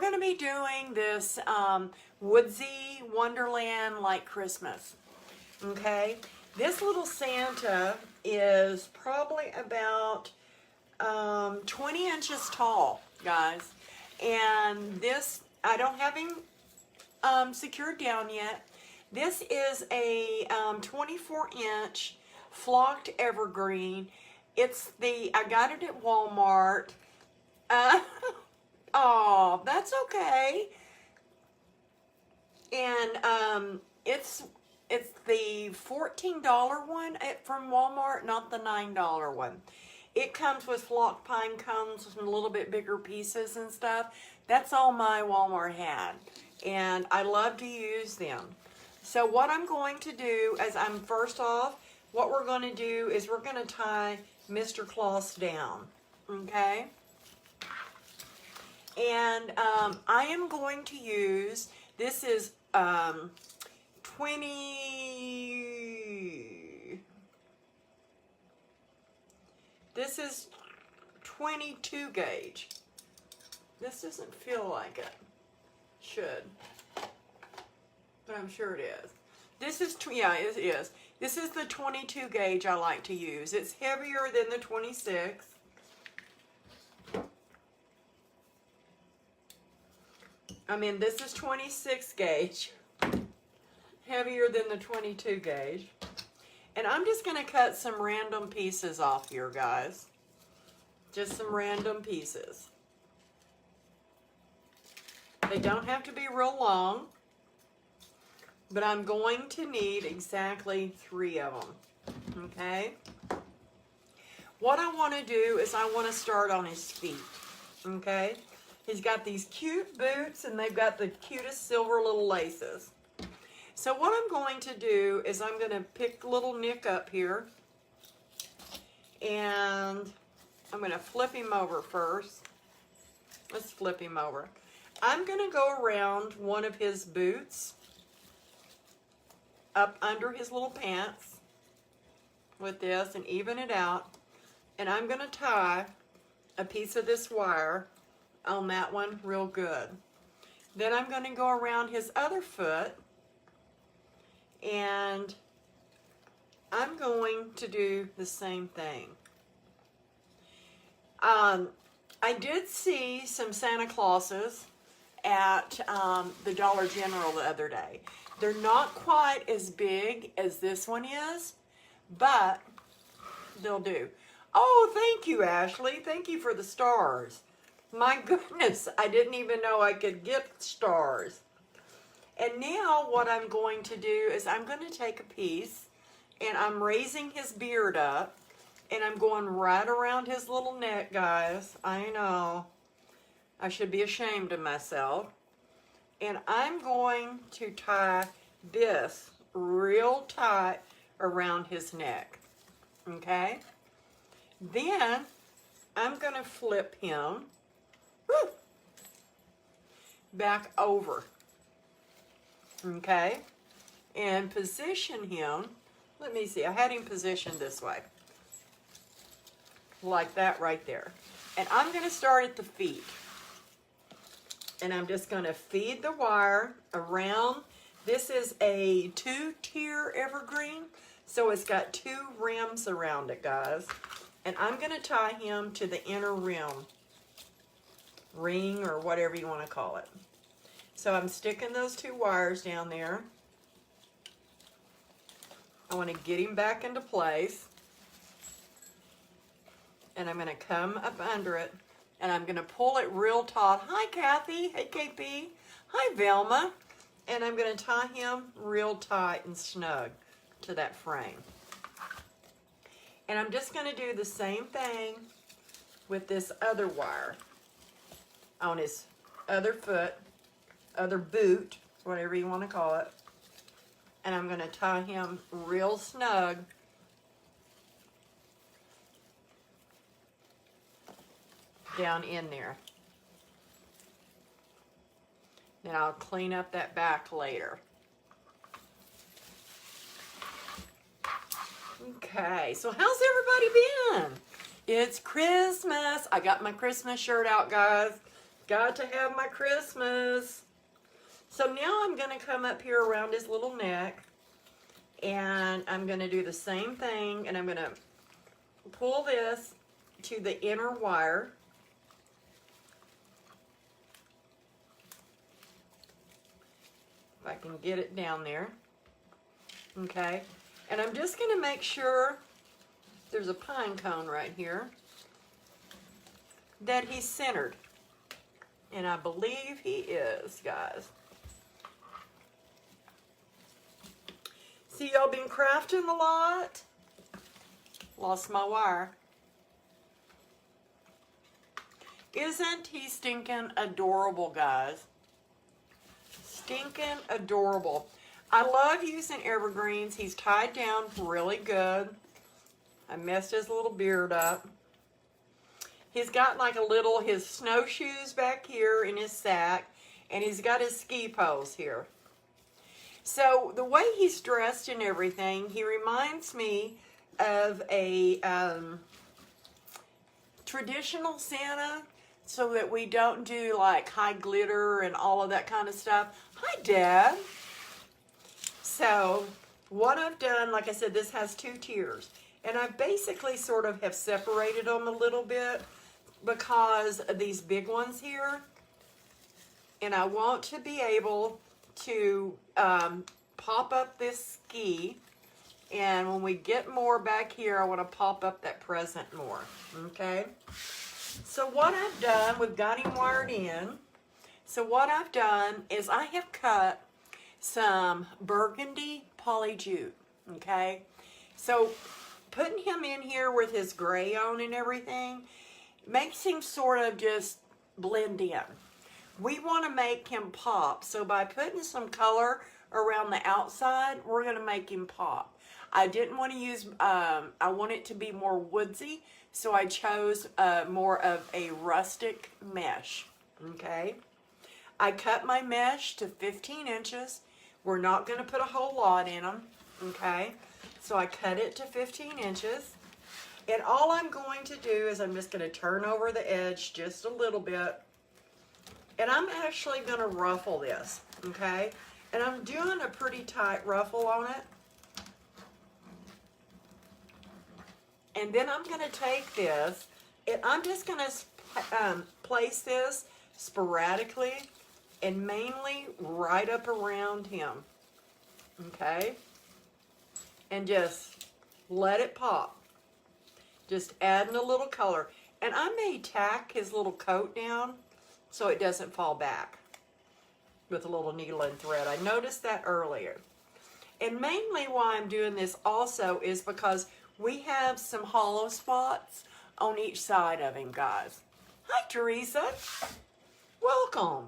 going to be doing this woodsy Wonderland like Christmas. Okay, this little Santa is probably about 20 inches tall, guys. And this, I don't have him secured down yet. This is a 24-inch flocked evergreen. I got it at Walmart. Oh, that's okay. And it's the $14 one from Walmart, not the $9 one. It comes with flocked pine cones and a little bit bigger pieces and stuff. That's all my Walmart had, and I love to use them. So what I'm going to do is first off, what we're going to do is we're going to tie Mr. Claus down, okay? And I am going to use, this is 22 gauge. This doesn't feel like it. Should. But I'm sure it is. This is, yeah, it is. This is the 22 gauge I like to use. It's heavier than the 26. I mean, this is 26 gauge. Heavier than the 22 gauge. And I'm just going to cut some random pieces off here, guys. Just some random pieces. They don't have to be real long, but I'm going to need exactly 3 of them, okay? What I want to do is I want to start on his feet, okay? He's got these cute boots, and they've got the cutest silver little laces. So what I'm going to do is I'm going to pick little Nick up here, and I'm going to flip him over first. Let's flip him over. I'm going to go around one of his boots up under his little pants with this and even it out. And I'm going to tie a piece of this wire on that one real good. Then I'm going to go around his other foot, and I'm going to do the same thing. I did see some Santa Clauses at the Dollar General the other day. They're not quite as big as this one is, but they'll do. Oh, thank you, Ashley. Thank you for the stars. My goodness, I didn't even know I could get stars. And now what I'm going to do is I'm going to take a piece, and I'm raising his beard up, and I'm going right around his little neck, guys. I know. I should be ashamed of myself. And I'm going to tie this real tight around his neck. Okay? Then I'm going to flip him back over. Okay? And position him. Let me see. I had him positioned this way. Like that right there. And I'm going to start at the feet. And I'm just going to feed the wire around. This is a 2-tier evergreen, so it's got 2 rims around it, guys. And I'm going to tie him to the inner ring, or whatever you want to call it. So I'm sticking those 2 wires down there. I want to get him back into place. And I'm going to come up under it, and I'm going to pull it real taut. Hi, Kathy. Hey, KP. Hi, Velma. And I'm going to tie him real tight and snug to that frame. And I'm just going to do the same thing with this other wire on his other foot, other boot, whatever you want to call it. And I'm going to tie him real snug down in there. Then I'll clean up that back later. Okay, so how's everybody been? It's Christmas. I got my Christmas shirt out, guys. got to have my Christmas. So now I'm going to come up here around his little neck, and I'm going to do the same thing, and I'm going to pull this to the inner wire. If I can get it down there. Okay, and I'm just going to make sure there's a pine cone right here that he's centered. And I believe he is, guys. See, y'all been crafting a lot. Lost my wire. Isn't he stinking adorable, guys? Stinking adorable. I love using evergreens. He's tied down really good. I messed his little beard up. He's got like a little, his snowshoes back here in his sack, and he's got his ski poles here. So the way he's dressed and everything, he reminds me of a traditional Santa, so that we don't do like high glitter and all of that kind of stuff. Hi, Dad. So what I've done, like I said, this has 2 tiers. And I basically sort of have separated them a little bit because of these big ones here. And I want to be able to pop up this ski. And when we get more back here, I want to pop up that present more. Okay? So what I've done, we've got him wired in. So what I've done is I have cut some burgundy poly jute, okay? So putting him in here with his gray on and everything makes him sort of just blend in. We want to make him pop, so by putting some color around the outside, we're going to make him pop. I didn't want to use, I want it to be more woodsy, so I chose more of a rustic mesh, okay? I cut my mesh to 15 inches. We're not going to put a whole lot in them, okay? So I cut it to 15 inches. And all I'm going to do is I'm just going to turn over the edge just a little bit. And I'm actually going to ruffle this, okay? And I'm doing a pretty tight ruffle on it. And then I'm going to take this, and I'm just going to place this sporadically and mainly right up around him, okay? And just let it pop. Just adding a little color. And I may tack his little coat down so it doesn't fall back with a little needle and thread. I noticed that earlier. And mainly why I'm doing this also is because we have some hollow spots on each side of him, guys. Hi, Teresa. Welcome.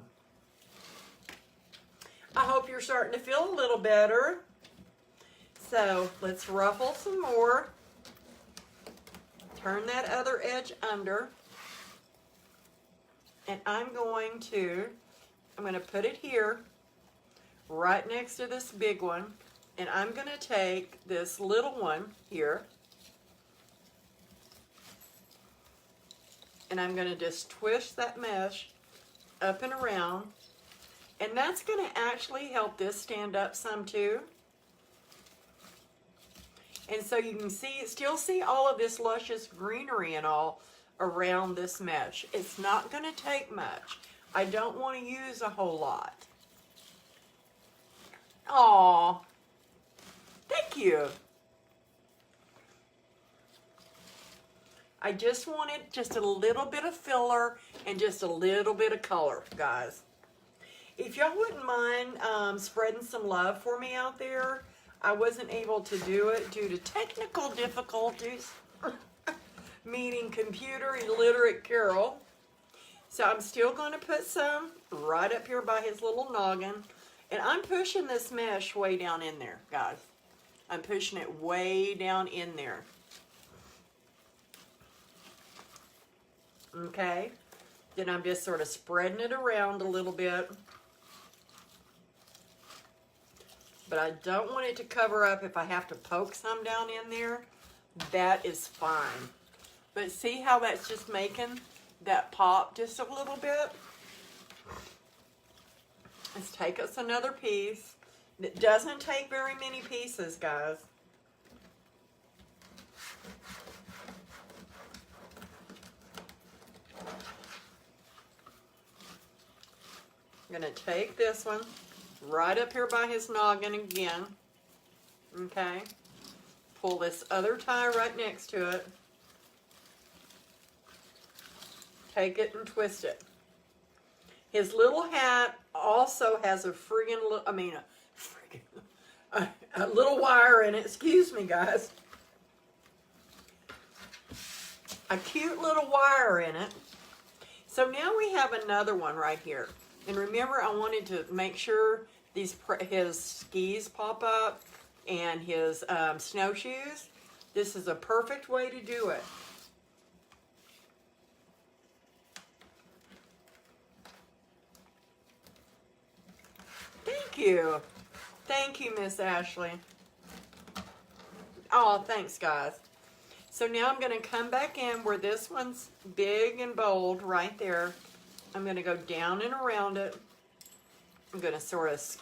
I hope you're starting to feel a little better. So let's ruffle some more. Turn that other edge under. And I'm going to put it here, right next to this big one. And I'm going to take this little one here. And I'm going to just twist that mesh up and around. And that's going to actually help this stand up some too. And so you can still see all of this luscious greenery and all around this mesh. It's not going to take much. I don't want to use a whole lot. Aw, thank you. I just wanted just a little bit of filler and just a little bit of color, guys. If y'all wouldn't mind spreading some love for me out there, I wasn't able to do it due to technical difficulties, meaning computer illiterate Carol. So I'm still going to put some right up here by his little noggin. And I'm pushing this mesh way down in there, guys. I'm pushing it way down in there. Okay. Then I'm just sort of spreading it around a little bit. But I don't want it to cover up if I have to poke some down in there. That is fine. But see how that's just making that pop just a little bit? Let's take us another piece. It doesn't take very many pieces, guys. I'm going to take this one right up here by his noggin again. Okay. Pull this other tie right next to it. Take it and twist it. His little hat also has a a little wire in it. Excuse me, guys. A cute little wire in it. So now we have another one right here. And remember, I wanted to make sure his skis pop up and his snowshoes. This is a perfect way to do it. Thank you. Thank you, Miss Ashley. Oh, thanks, guys. So now I'm going to come back in where this one's big and bold right there. I'm going to go down and around it. I'm going to sort of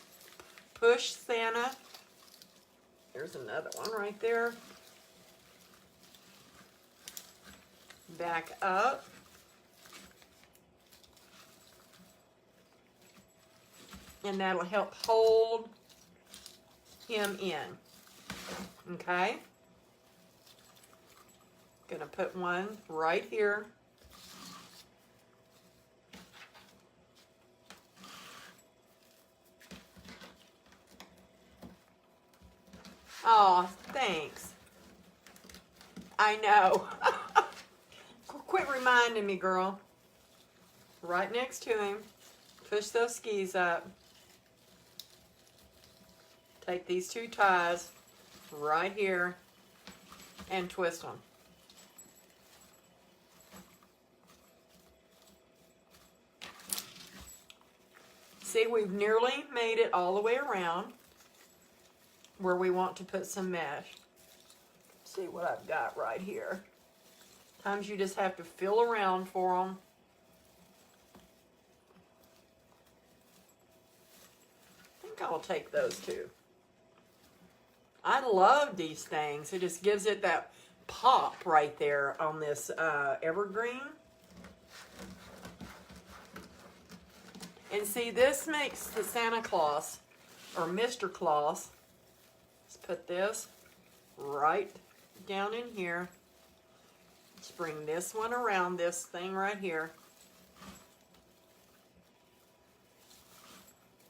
push Santa. There's another one right there. Back up. And that'll help hold him in. Okay? Gonna put one right here. Oh, thanks. I know. Quit reminding me, girl. Right next to him. Push those skis up. Take these two ties right here and twist them. See, we've nearly made it all the way around where we want to put some mesh. See what I've got right here. Sometimes you just have to feel around for them. I think I'll take those two. I love these things. It just gives it that pop right there on this evergreen. And see, this makes the Santa Claus, or Mr. Claus, let's put this right down in here. Let's bring this one around this thing right here.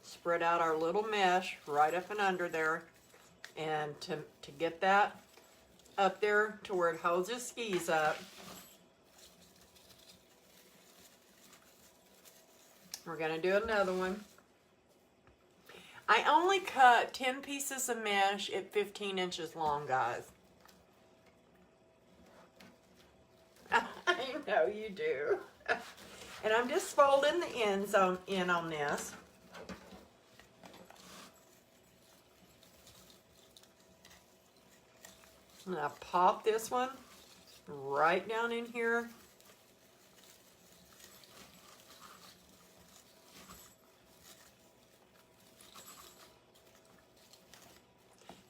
Spread out our little mesh right up and under there. And to get that up there to where it holds his skis up, we're going to do another one. I only cut 10 pieces of mesh at 15 inches long, guys. I know you do. And I'm just folding the ends in on this. I'm going to pop this one right down in here.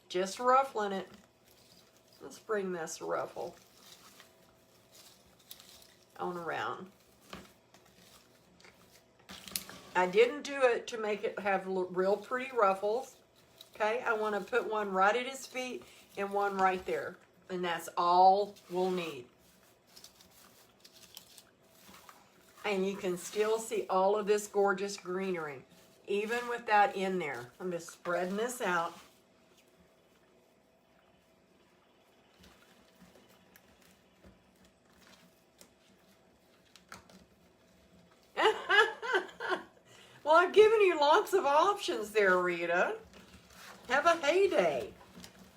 Just ruffling it. Let's bring this ruffle on around. I didn't do it to make it have real pretty ruffles. Okay, I want to put one right at his feet and one right there. And that's all we'll need. And you can still see all of this gorgeous greenery, even with that in there. I'm just spreading this out. Well, I've given you lots of options there, Rita. Have a heyday.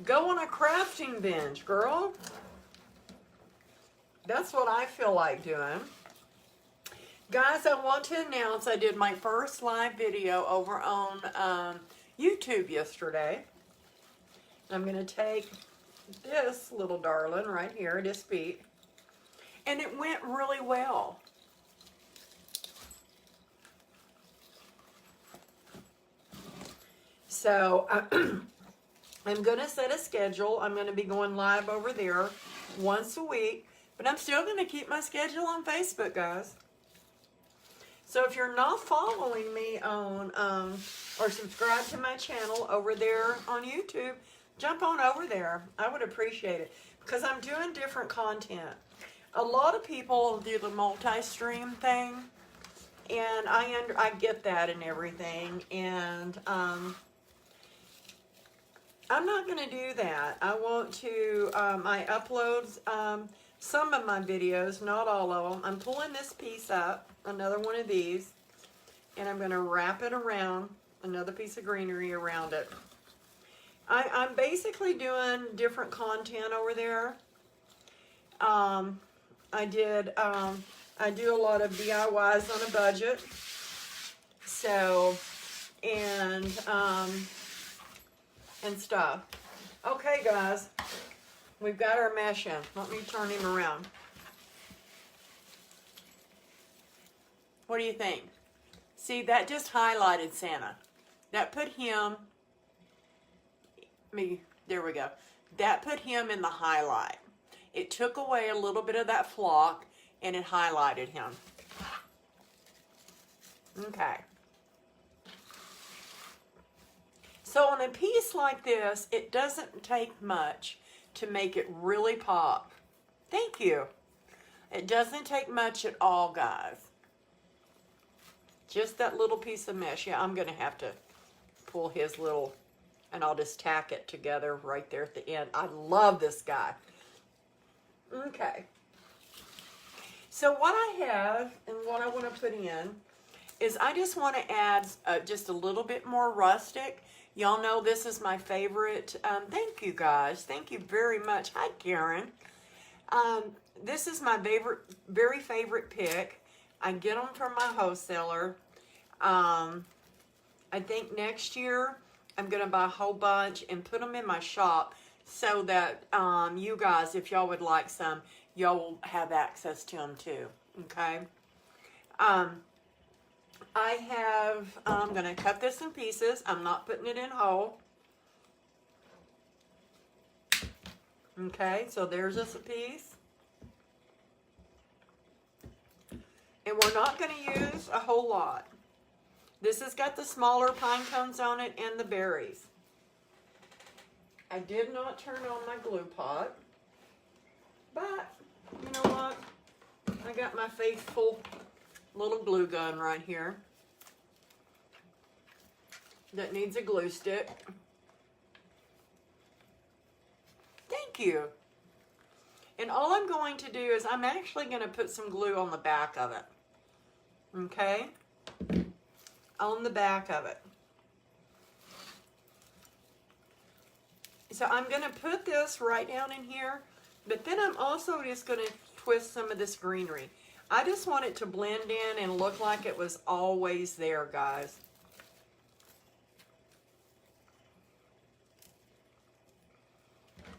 Go on a crafting binge, girl. That's what I feel like doing. Guys, I want to announce I did my first live video over on YouTube yesterday. I'm going to take this little darling right here at his feet. And it went really well. So I'm going to set a schedule. I'm going to be going live over there once a week, but I'm still going to keep my schedule on Facebook, guys. So if you're not following me on or subscribe to my channel over there on YouTube, jump on over there. I would appreciate it because I'm doing different content. A lot of people do the multi-stream thing, and I get that and everything, and I'm not going to do that. I want to, I upload some of my videos, not all of them. I'm pulling this piece up, another one of these, and I'm going to wrap it around, another piece of greenery around it. I'm basically doing different content over there. I do a lot of DIYs on a budget. So, and stuff. Okay, guys, we've got our mesh in. Let me turn him around. What do you think? See, that just highlighted Santa. That put him, there we go. That put him in the highlight. It took away a little bit of that flock and it highlighted him. Okay. So on a piece like this, it doesn't take much to make it really pop. Thank you. It doesn't take much at all, guys. Just that little piece of mesh. Yeah, I'm going to have to pull his little, and I'll just tack it together right there at the end. I love this guy. Okay. So what I have and what I want to put in is I just want to add just a little bit more rustic. Y'all know this is my favorite. Thank you, guys. Thank you very much. Hi, Karen. This is my very favorite pick. I get them from my wholesaler. I think next year I'm going to buy a whole bunch and put them in my shop so that you guys, if y'all would like some, y'all will have access to them too. Okay. I'm going to cut this in pieces. I'm not putting it in whole. Okay, so there's just a piece. And we're not going to use a whole lot. This has got the smaller pine cones on it and the berries. I did not turn on my glue pot. But, you know what? I got my faithful little glue gun right here that needs a glue stick. Thank you. And all I'm going to do is I'm actually going to put some glue on the back of it. Okay? On the back of it. So I'm going to put this right down in here, but then I'm also just going to twist some of this greenery. I just want it to blend in and look like it was always there, guys.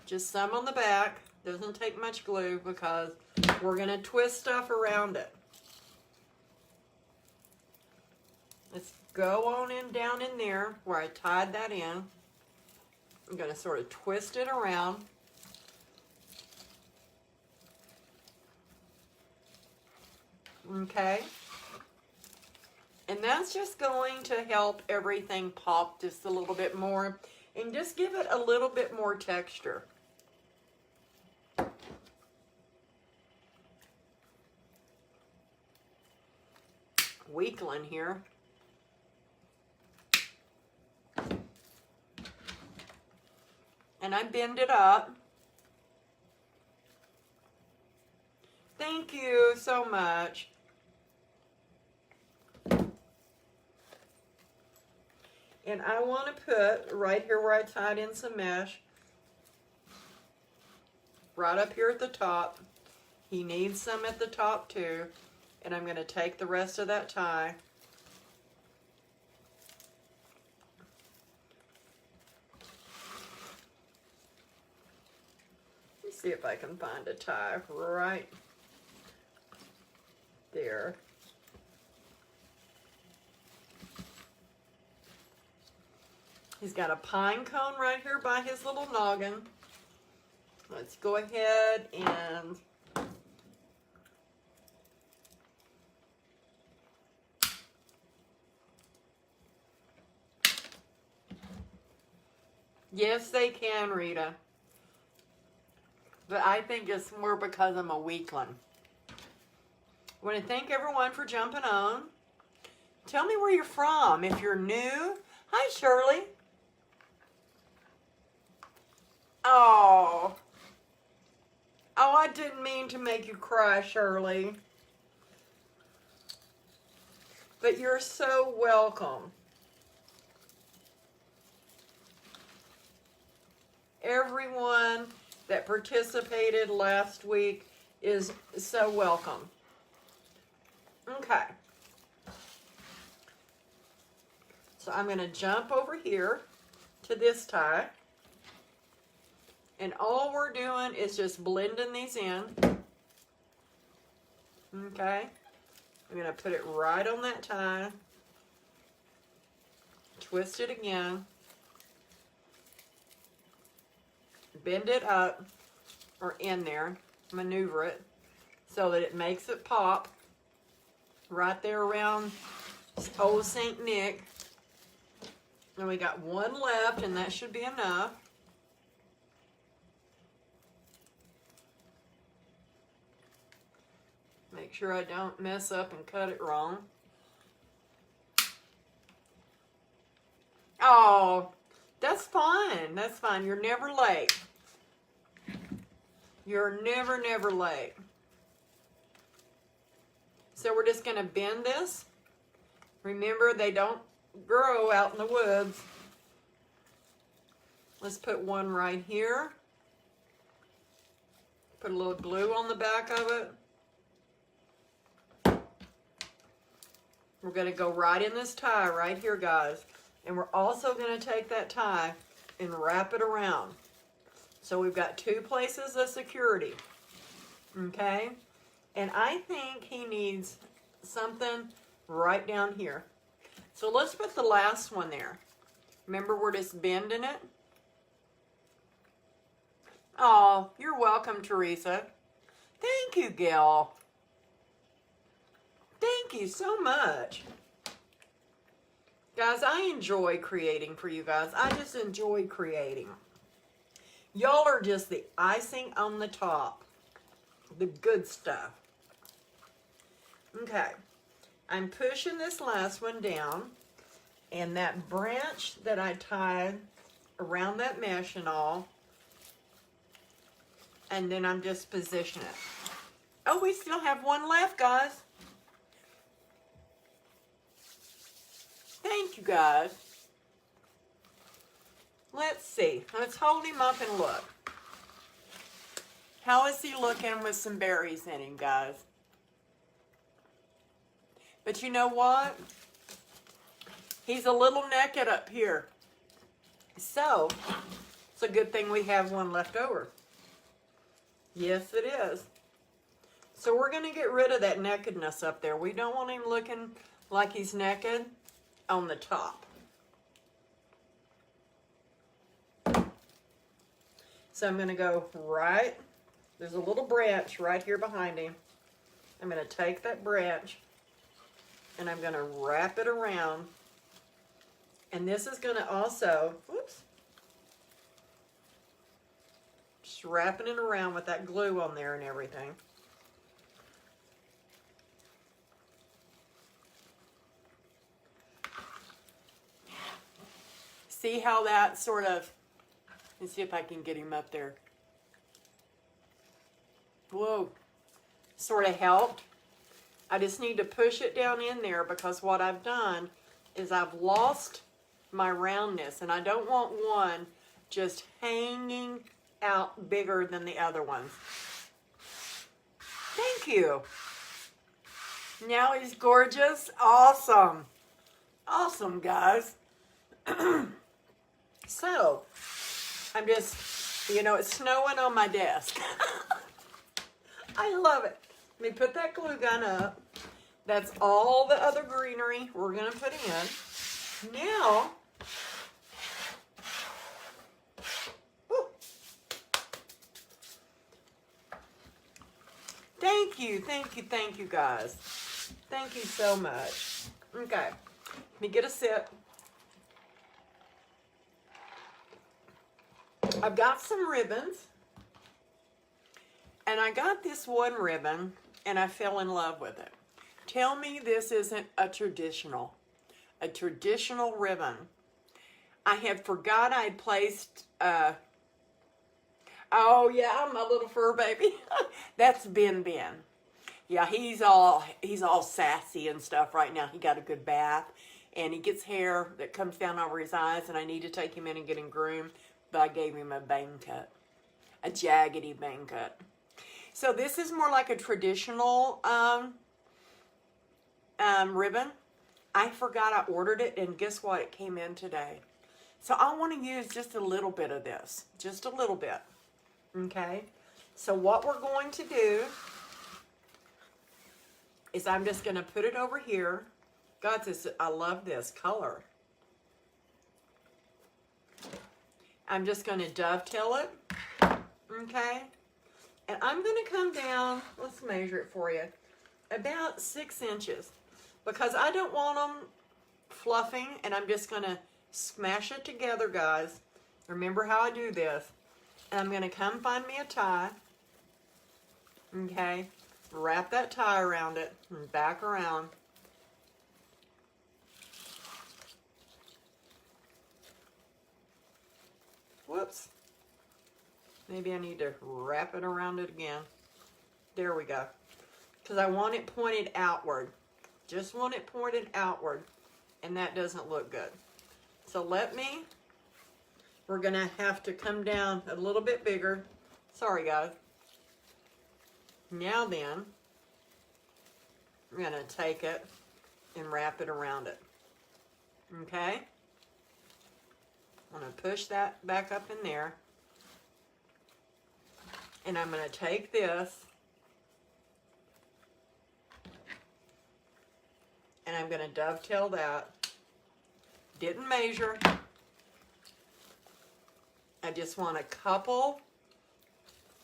Just some on the back. Doesn't take much glue because we're going to twist stuff around it. Let's go on in down in there where I tied that in. I'm going to sort of twist it around. Okay. And that's just going to help everything pop just a little bit more and just give it a little bit more texture. Weakling here. And I bend it up. Thank you so much. And I want to put right here where I tied in some mesh, right up here at the top. He needs some at the top too. And I'm going to take the rest of that tie. Let's see if I can find a tie right there. He's got a pine cone right here by his little noggin. Let's go ahead and yes, they can, Rita. But I think it's more because I'm a weakling. I want to thank everyone for jumping on. Tell me where you're from. If you're new, hi, Shirley. Oh, I didn't mean to make you cry, Shirley. But you're so welcome. Everyone that participated last week is so welcome. Okay. So I'm going to jump over here to this tie. And all we're doing is just blending these in. Okay. I'm going to put it right on that tie. Twist it again. Bend it up or in there. Maneuver it so that it makes it pop right there around old St. Nick. And we got one left, and that should be enough. Make sure I don't mess up and cut it wrong. Oh, that's fine. That's fine. You're never late. You're never, never late. So we're just going to bend this. Remember, they don't grow out in the woods. Let's put one right here. Put a little glue on the back of it. We're going to go right in this tie right here, guys. And we're also going to take that tie and wrap it around. So we've got two places of security. Okay? And I think he needs something right down here. So let's put the last one there. Remember, we're just bending it. Oh, you're welcome, Teresa. Thank you, Gail. Thank you so much. Guys, I enjoy creating for you guys. I just enjoy creating. Y'all are just the icing on the top. The good stuff. Okay. I'm pushing this last one down. And that branch that I tied around that mesh and all. And then I'm just positioning it. Oh, we still have one left, guys. Thank you, guys. Let's see. Let's hold him up and look. How is he looking with some berries in him, guys? But you know what? He's a little naked up here. So, it's a good thing we have one left over. Yes, it is. So we're going to get rid of that nakedness up there. We don't want him looking like he's naked on the top. So I'm going to go right, there's a little branch right here behind him. I'm going to take that branch and I'm going to wrap it around. And this is going to also, whoops, just wrapping it around with that glue on there and everything. See how that sort of, let's see if I can get him up there. Whoa, sort of helped. I just need to push it down in there because what I've done is I've lost my roundness and I don't want one just hanging out bigger than the other ones. Thank you. Now he's gorgeous. Awesome. Awesome, guys. So, I'm just, you know, it's snowing on my desk. I love it. Let me put that glue gun up. That's all the other greenery we're going to put in. Now, Thank you, thank you, thank you, guys. Thank you so much. Okay, let me get a sip. I've got some ribbons. And I got this one ribbon, and I fell in love with it. Tell me this isn't a traditional ribbon. I had forgot I had placed, oh yeah, my little fur baby. That's Ben. Yeah, he's all sassy and stuff right now. He got a good bath, and he gets hair that comes down over his eyes, and I need to take him in and get him groomed, but I gave him a bang cut, a jaggedy bang cut. So this is more like a traditional ribbon. I forgot I ordered it, and guess what? It came in today. So I want to use just a little bit of this, just a little bit. Okay. So what we're going to do is I'm just going to put it over here. God, I love this color. I'm just going to dovetail it. Okay. And I'm going to come down, let's measure it for you, about 6 inches. Because I don't want them fluffing, and I'm just going to smash it together, guys. Remember how I do this. And I'm going to come find me a tie. Okay. Wrap that tie around it and back around. Whoops. Maybe I need to wrap it around it again. There we go. Because I want it pointed outward. Just want it pointed outward. And that doesn't look good. So we're going to have to come down a little bit bigger. Sorry, guys. Now then, I'm going to take it and wrap it around it. Okay? I'm going to push that back up in there. And I'm going to take this and I'm going to dovetail that. Didn't measure. I just want a couple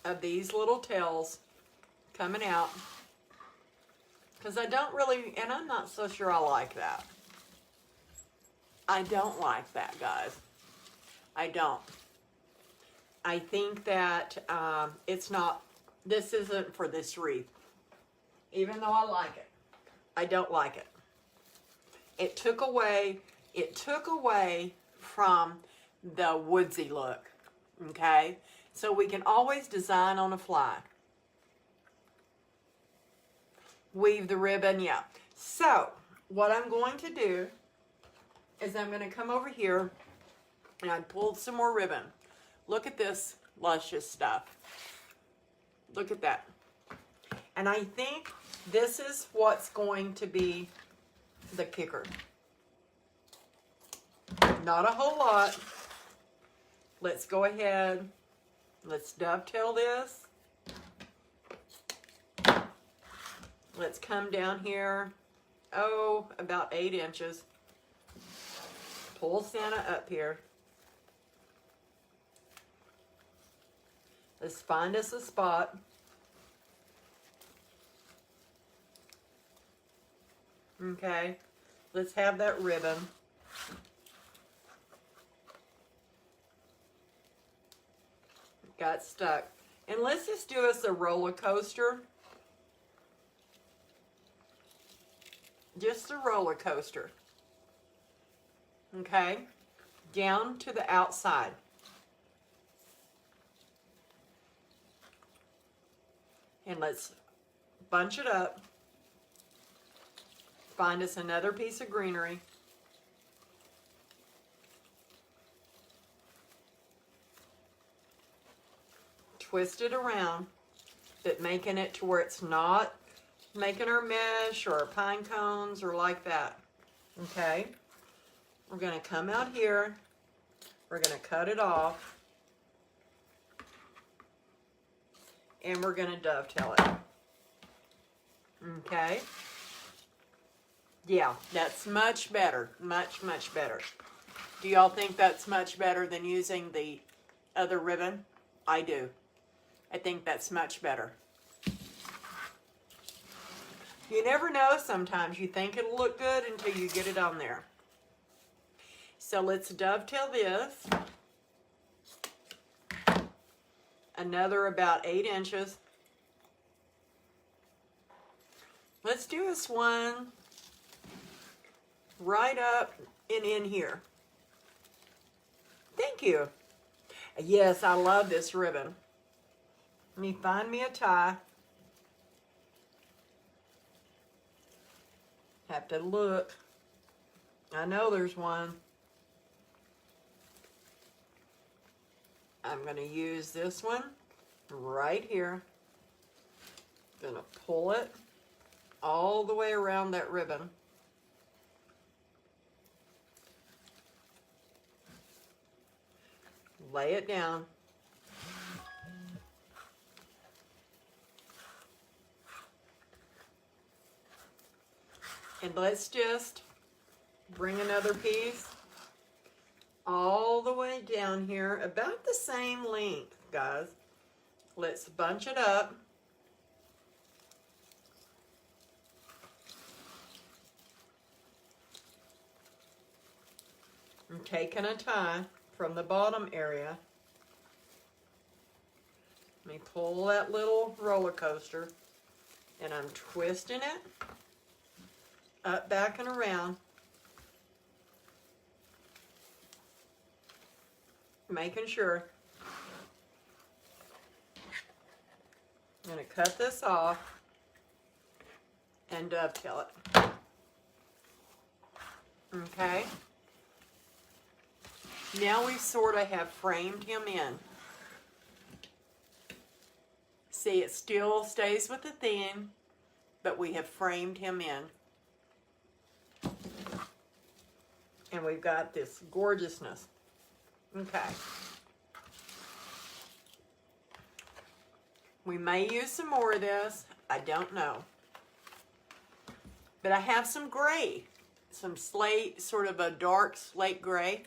of these little tails coming out. Because I don't really, and I'm not so sure I like that. I don't like that, guys. I don't. I think that it's not, this isn't for this wreath. Even though I like it. I don't like it. It took away from the woodsy look. Okay? So we can always design on the fly. Weave the ribbon, yeah. So, what I'm going to do is I'm going to come over here and I pulled some more ribbon. Look at this luscious stuff. Look at that. And I think this is what's going to be the kicker. Not a whole lot. Let's go ahead. Let's dovetail this. Let's come down here, about 8 inches. Pull Santa up here. Let's find us a spot. Okay, let's have that ribbon. Got stuck. And let's just do us a roller coaster. Just a roller coaster. Okay, down to the outside. And let's bunch it up. Find us another piece of greenery. Twist it around, but making it to where it's not making our mesh or our pine cones or like that. Okay? We're going to come out here. We're going to cut it off. And we're going to dovetail it. Okay? Yeah, that's much better. Much, much better. Do y'all think that's much better than using the other ribbon? I do. I think that's much better. You never know sometimes. You think it'll look good until you get it on there. So let's dovetail this. Another about 8 inches. Let's do this one right up and in here. Thank you. Yes, I love this ribbon. Let me find me a tie. Have to look. I know there's one. I'm going to use this one right here. Going to pull it all the way around that ribbon. Lay it down. And let's just bring another piece all the way down here, about the same length, guys. Let's bunch it up. I'm taking a tie from the bottom area. Let me pull that little roller coaster, and I'm twisting it up, back, and around, making sure. I'm going to cut this off and dovetail it. Okay. Now we sort of have framed him in. See, it still stays with the theme, but we have framed him in. And we've got this gorgeousness. Okay. We may use some more of this. I don't know. But I have some gray. Some slate, sort of a dark slate gray.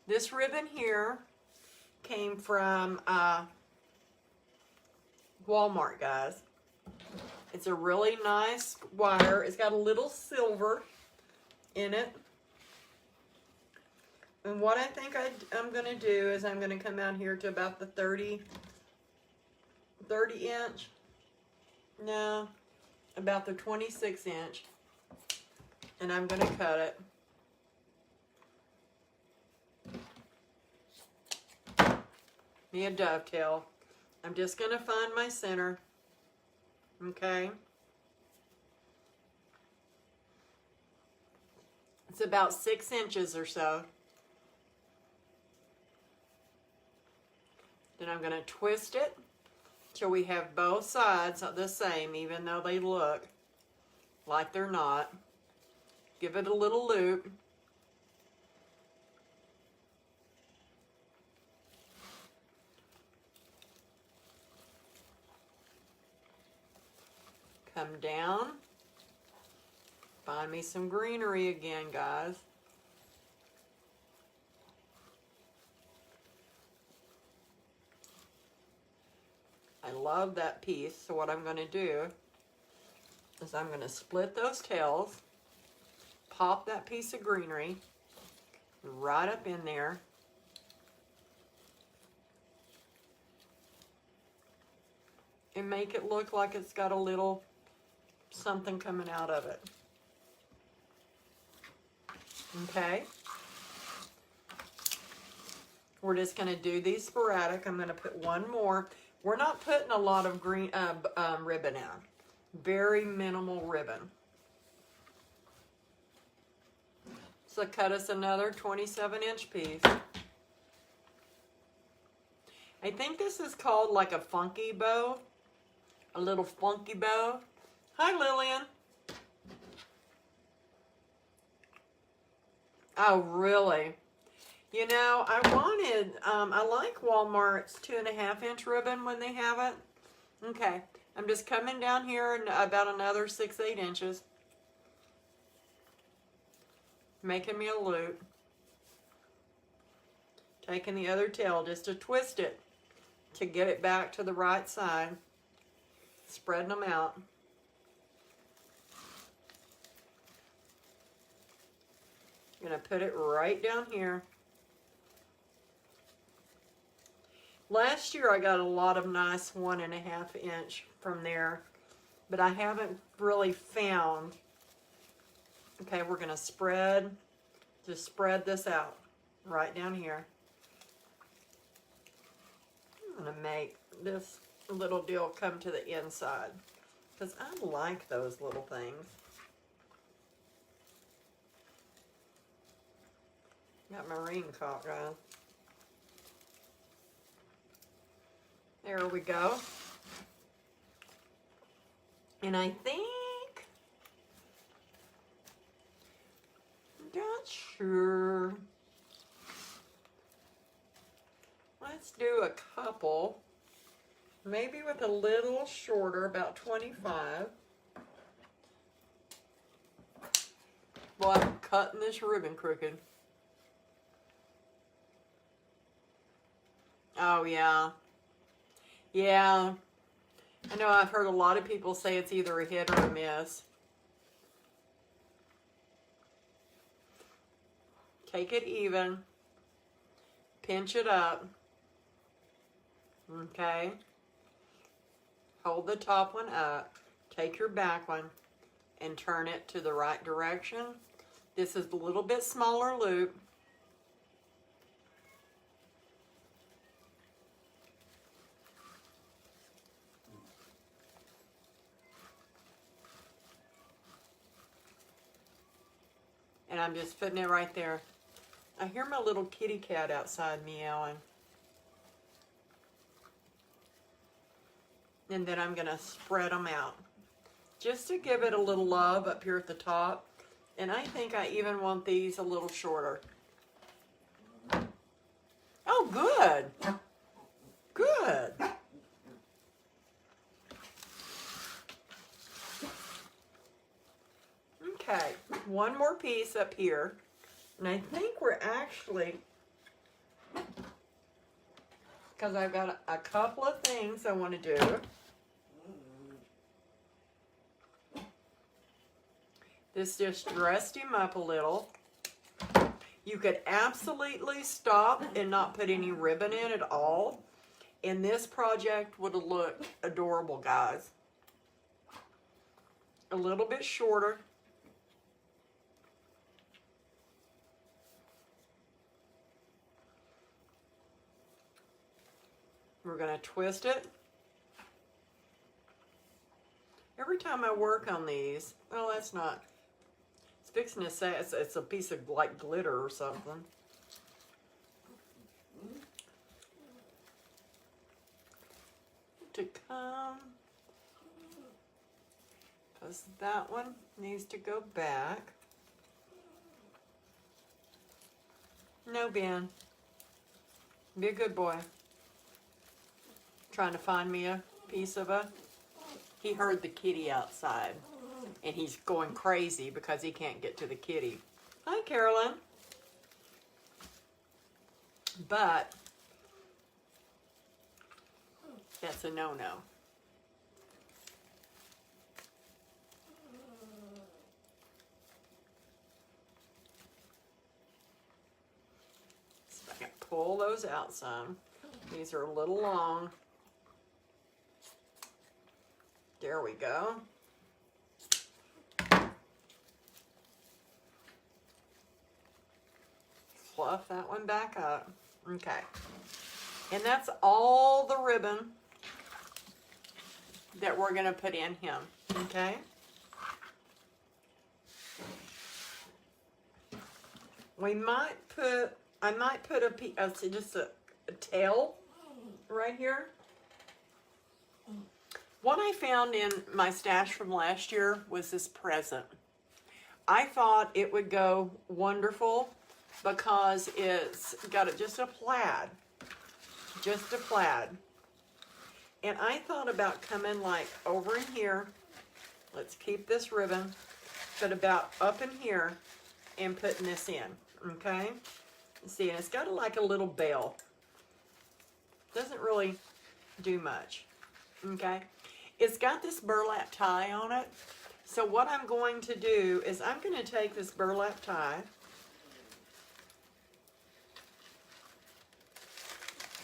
This ribbon here came from Walmart, guys. It's a really nice wire. It's got a little silver in it. And what I think I'm going to do is I'm going to come out here to about the 30 inch. No, about the 26 inch. And I'm going to cut it. Me a dovetail. I'm just going to find my center. Okay. It's about 6 inches or so. Then I'm going to twist it till we have both sides the same, even though they look like they're not. Give it a little loop. Come down. Find me some greenery again, guys. I love that piece, so what I'm going to do is I'm going to split those tails, pop that piece of greenery right up in there, and make it look like it's got a little something coming out of it. Okay? We're just going to do these sporadic. I'm going to put one more. We're not putting a lot of green ribbon in. Very minimal ribbon. So cut us another 27-inch piece. I think this is called like a funky bow. A little funky bow. Hi, Lillian. Oh, really? You know, I wanted, I like Walmart's 2.5-inch ribbon when they have it. Okay, I'm just coming down here and about another 6-8 inches. Making me a loop. Taking the other tail just to twist it to get it back to the right side. Spreading them out. I'm going to put it right down here. Last year I got a lot of nice 1.5 inch from there, but I haven't really found. Okay, we're going to just spread this out right down here. I'm going to make this little deal come to the inside because I like those little things. Got my ring caught, guys. There we go. And I think, I'm not sure. Let's do a couple, maybe with a little shorter, about 25. Boy, I'm cutting this ribbon crooked. Oh, yeah. Yeah. I know I've heard a lot of people say it's either a hit or a miss. Take it even. Pinch it up. Okay. Hold the top one up. Take your back one and turn it to the right direction. This is a little bit smaller loop. And I'm just putting it right there. I hear my little kitty cat outside meowing. And then I'm going to spread them out. Just to give it a little love up here at the top. And I think I even want these a little shorter. Oh, good. Good. Okay, one more piece up here. And I think we're actually, because I've got a couple of things I want to do. This just dressed him up a little. You could absolutely stop and not put any ribbon in at all. And this project would have looked adorable, guys. A little bit shorter. We're going to twist it. Every time I work on these, well, that's not, it's fixing to say it's a piece of like glitter or something. To come, because that one needs to go back. No, Ben. Be a good boy. Trying to find me a piece of he heard the kitty outside and he's going crazy because he can't get to the kitty. Hi, Carolyn. But that's a no-no. So I can pull those out some. These are a little long. There we go. Fluff that one back up. Okay. And that's all the ribbon that we're going to put in him. Okay. We might put, I might put just a tail right here. What I found in my stash from last year was this present. I thought it would go wonderful because it's got just a plaid. Just a plaid. And I thought about coming like over in here. Let's keep this ribbon. But about up in here and putting this in. Okay? See, and it's got like a little bell. Doesn't really do much. Okay? It's got this burlap tie on it. So what I'm going to do is I'm going to take this burlap tie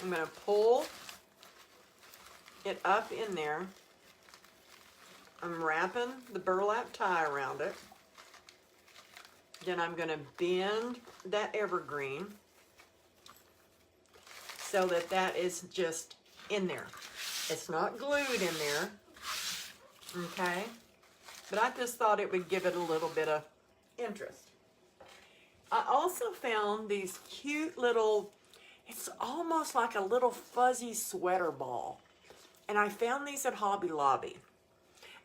I'm going to pull it up in there. I'm wrapping the burlap tie around it. Then I'm going to bend that evergreen so that that is just in there. It's not glued in there, okay? But I just thought it would give it a little bit of interest. I also found these cute little, it's almost like a little fuzzy sweater ball. And I found these at Hobby Lobby.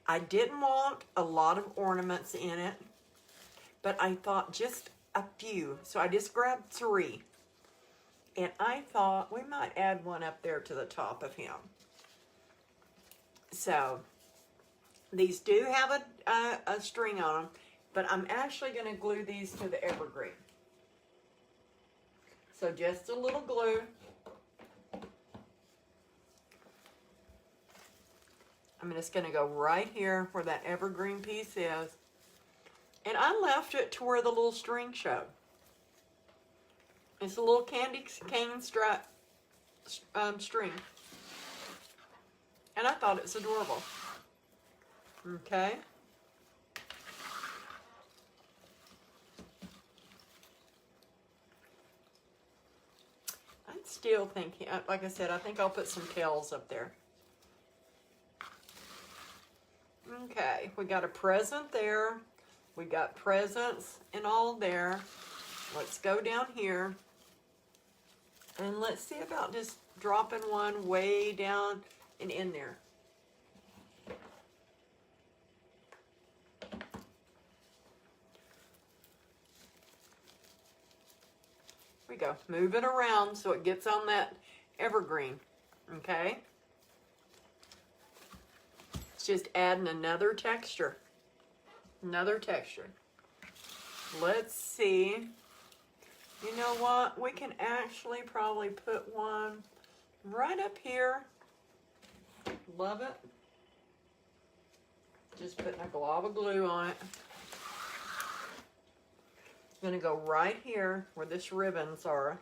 I didn't want a lot of ornaments in it, but I thought just a few. So I just grabbed 3. And I thought we might add one up there to the top of him. So these do have a string on them, but I'm actually going to glue these to the evergreen. So just a little glue. I'm just going to go right here where that evergreen piece is. And I left it to where the little string showed. It's a little candy cane strap string. And I thought it's adorable. Okay. I'm still thinking, like I said, I think I'll put some tails up there. Okay, we got a present there. We got presents and all there. Let's go down here. And let's see about just dropping one way down and in there. We go. Move it around so it gets on that evergreen. Okay? It's just adding another texture. Another texture. Let's see. You know what? We can actually probably put one right up here. Love it. Just putting a glob of glue on it. I'm going to go right here where this ribbons are.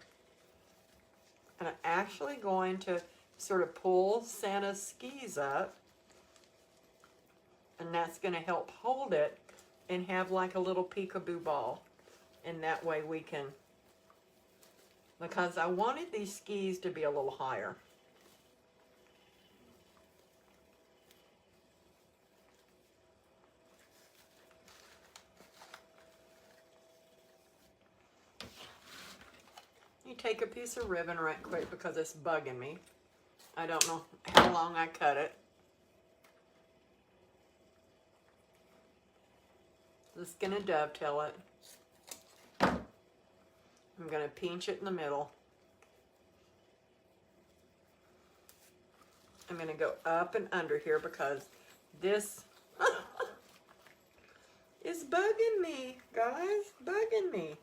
And I'm actually going to sort of pull Santa's skis up. And that's going to help hold it and have like a little peekaboo ball. And that way we can, because I wanted these skis to be a little higher. You take a piece of ribbon right quick because it's bugging me. I don't know how long I cut it. Just gonna dovetail it. I'm gonna pinch it in the middle. I'm gonna go up and under here because this is bugging me, guys, bugging me.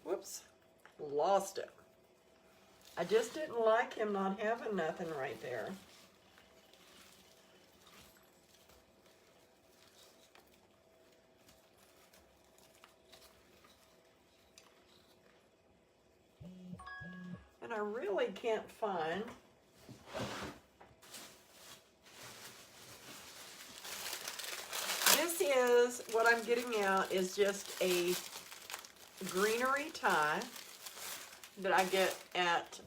Whoops, lost it. I just didn't like him not having nothing right there. And I really can't find this is what I'm getting out is just a greenery tie that I get at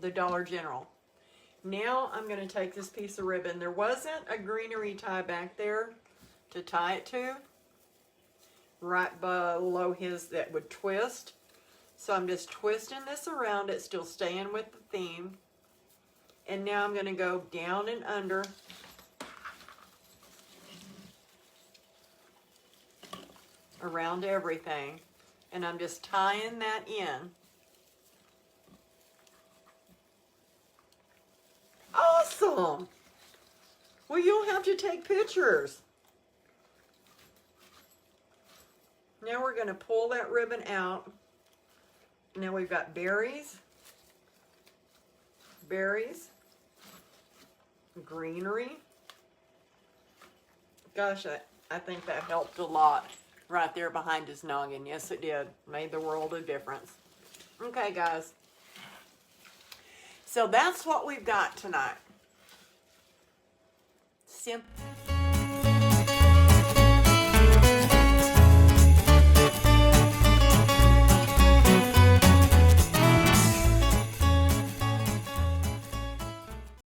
the Dollar General. Now I'm going to take this piece of ribbon. There wasn't a greenery tie back there to tie it to, right below his that would twist. So I'm just twisting this around it, still staying with the theme. And now I'm going to go down and under. Around everything, and I'm just tying that in. Awesome! Well, you'll have to take pictures. Now we're going to pull that ribbon out. Now we've got berries, berries, greenery. Gosh, I think that helped a lot right there behind his noggin. Yes, it did. Made the world of difference. Okay, guys. So that's what we've got tonight. Simple.